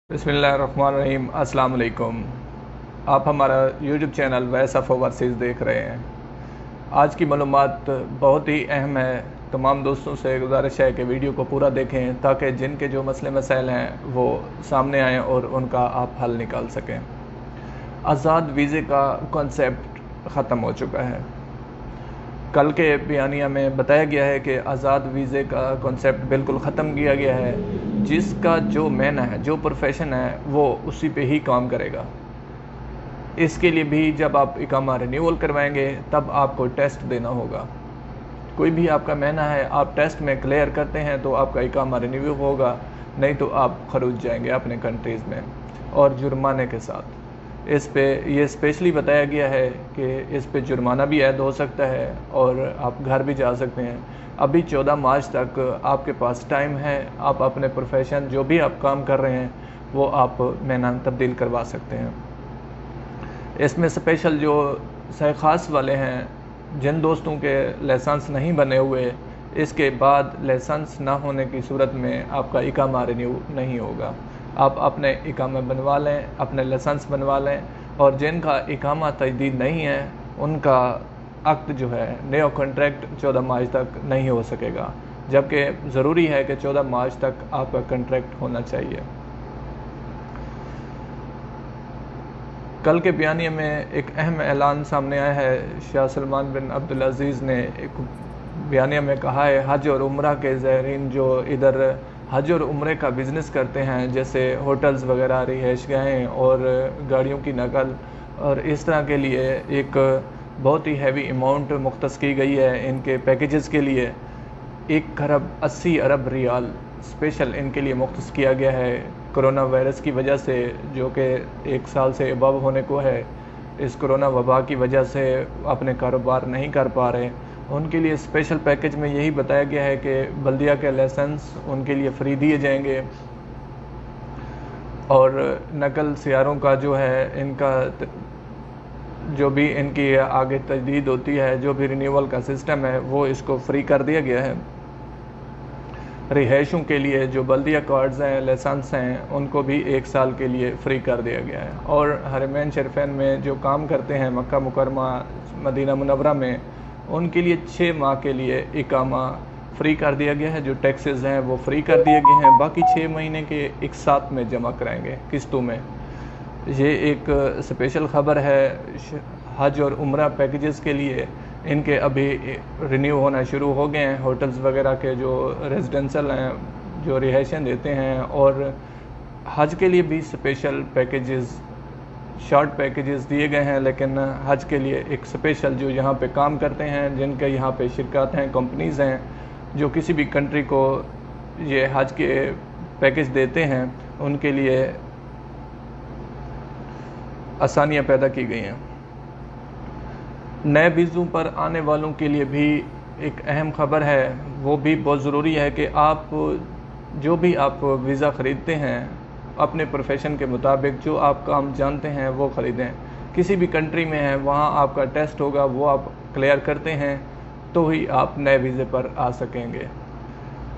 बिस्मिल्लाहिर्रहमानिर्रहीम। अस्सलाम वालेकुम। आप हमारा YouTube channel voice of overseas देख रहे हैं। आज की मालूमात बहुत ही अहम है। तमाम दोस्तों से गुजारिश है कि वीडियो को पूरा देखें ताकि जिनके जो मसले मसाइल हैं वो सामने आएँ और उनका आप हल निकाल सकें। आज़ाद वीज़े का कॉन्सेप्ट ख़त्म हो चुका है। कल के बयानिया में बताया गया है कि आज़ाद वीज़े का कॉन्सेप्ट बिल्कुल ख़त्म किया गया है। जिसका जो मेहनत है, जो प्रोफेशन है, वो उसी पे ही काम करेगा। इसके लिए भी जब आप इकामा रिन्यूअल करवाएंगे तब आपको टेस्ट देना होगा। कोई भी आपका मेहनत है, आप टेस्ट में क्लियर करते हैं तो आपका इकामा रिन्यू होगा, नहीं तो आप खरूज जाएंगे अपने कंट्रीज़ में और जुर्माने के साथ। इस पे ये स्पेशली बताया गया है कि इस पे जुर्माना भी ऐड हो सकता है और आप घर भी जा सकते हैं। अभी 14 मार्च तक आपके पास टाइम है। आप अपने प्रोफेशन जो भी आप काम कर रहे हैं वो आप मेहनत तब्दील करवा सकते हैं। इसमें स्पेशल जो ख़ास वाले हैं, जिन दोस्तों के लाइसेंस नहीं बने हुए, इसके बाद लाइसेंस ना होने की सूरत में आपका इकामा रिन्यू नहीं होगा। आप अपने इकामा बनवा लें, अपने लाइसेंस बनवा लें, और जिनका इकामा तजदीद नहीं है उनका अक्द जो है नया कॉन्ट्रैक्ट 14 मार्च तक नहीं हो सकेगा, जबकि ज़रूरी है कि 14 मार्च तक आपका कॉन्ट्रैक्ट होना चाहिए। कल के बयानिए में एक अहम ऐलान सामने आया है। शाह सलमान बिन अब्दुल अज़ीज़ ने एक बयानिया में कहा है, हज और उम्रा के ज़ायरीन जो इधर हज और उम्रे का बिज़नेस करते हैं, जैसे होटल्स वगैरह, रिहाइशगाहें और गाड़ियों की नकल, और इस तरह के लिए एक बहुत ही हैवी अमाउंट मुख्तस की गई है इनके पैकेजेस के लिए। 1 अरब रियाल स्पेशल इनके लिए मुख्तस किया गया है। कोरोना वायरस की वजह से, जो कि 1 साल से अबव होने को है, इस कोरोना वबा की वजह से अपने कारोबार नहीं कर पा रहे, उनके लिए स्पेशल पैकेज में यही बताया गया है कि बल्दिया के लाइसेंस उनके लिए फ्री दिए जाएंगे, और नकल सियारों का जो है, इनका जो भी इनकी आगे तजदीद होती है, जो भी रिन्यूअल का सिस्टम है, वो इसको फ्री कर दिया गया है। रिहाइशों के लिए जो बल्दिया कार्ड्स हैं, लाइसेंस हैं, उनको भी 1 साल के लिए फ्री कर दिया गया है। और हरमैन शरीफैन में जो काम करते हैं मक्का मुकरमा, मदीना मुनव्वरा में, उनके लिए 6 माह के लिए इकामा फ्री कर दिया गया है। जो टैक्सेस हैं वो फ्री कर दिए गए हैं, बाकी 6 महीने के एक साथ में जमा कराएंगे किस्तों में। ये एक स्पेशल ख़बर है हज और उम्रा पैकेजेस के लिए। इनके अभी रिन्यू होना शुरू हो गए हैं। होटल्स वगैरह के जो रेजिडेंशियल हैं, जो रिहाइशें देते हैं, और हज के लिए भी स्पेशल पैकेजेस, शॉर्ट पैकेजेस दिए गए हैं। लेकिन हज के लिए एक स्पेशल, जो यहाँ पे काम करते हैं, जिनके यहाँ पे शिरकत हैं, कंपनीज़ हैं, जो किसी भी कंट्री को ये हज के पैकेज देते हैं, उनके लिए आसानियाँ पैदा की गई हैं। नए वीज़ों पर आने वालों के लिए भी एक अहम ख़बर है। वो भी बहुत ज़रूरी है कि आप जो भी आप वीज़ा ख़रीदते हैं, अपने प्रोफेशन के मुताबिक जो आप काम जानते हैं वो ख़रीदें। किसी भी कंट्री में है, वहाँ आपका टेस्ट होगा, वो आप क्लियर करते हैं तो ही आप नए वीज़े पर आ सकेंगे।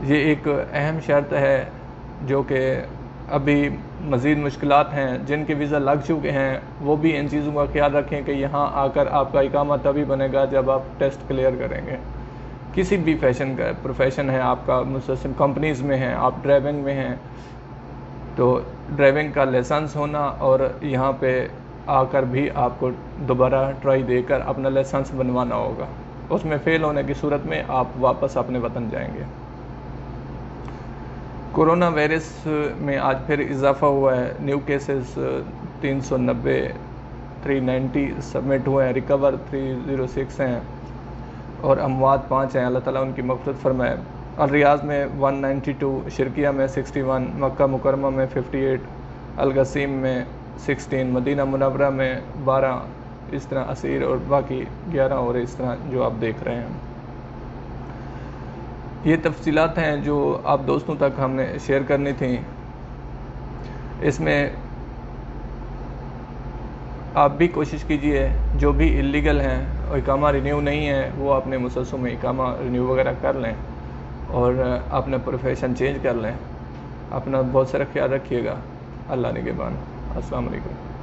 ये एक अहम शर्त है, जो कि अभी मज़ीद मुश्किलात हैं। जिनके वीज़ा लग चुके हैं वो भी इन चीज़ों का ख्याल रखें कि यहाँ आकर आपका इकामा तभी बनेगा जब आप टेस्ट क्लियर करेंगे। किसी भी फैशन का प्रोफेशन है आपका, मुसलसल कंपनीज़ में हैं, आप ड्राइविंग में हैं, तो ड्राइविंग का लाइसेंस होना, और यहाँ पे आकर भी आपको दोबारा ट्राई देकर अपना लाइसेंस बनवाना होगा। उसमें फ़ेल होने की सूरत में आप वापस अपने वतन जाएंगे। कोरोना वायरस में आज फिर इजाफ़ा हुआ है। न्यू केसेस 390, 390 सबमिट हुए हैं, रिकवर 306 हैं, और अमवात 5 हैं। अल्लाह ताला उनकी मग़फ़िरत फरमाए। अल रियाज़ में 192, शिरकिया में 61, मक्का मुकरमा में 58, अल गसीम में 16, मदीना मुनव्वरा में 12, इस तरह असीर और बाकी 11, और इस तरह जो आप देख रहे हैं। ये तफसीलात हैं जो आप दोस्तों तक हमने शेयर करनी थी। इसमें आप भी कोशिश कीजिए, जो भी इल्लीगल हैं और इकामा रिन्यू नहीं है, वो अपने मुसलसल में इकामा रिन्यू वगैरह कर लें और अपना प्रोफेशन चेंज कर लें। अपना बहुत सारा ख्याल रखिएगा। اللہ نگہبان۔ السلام علیکم۔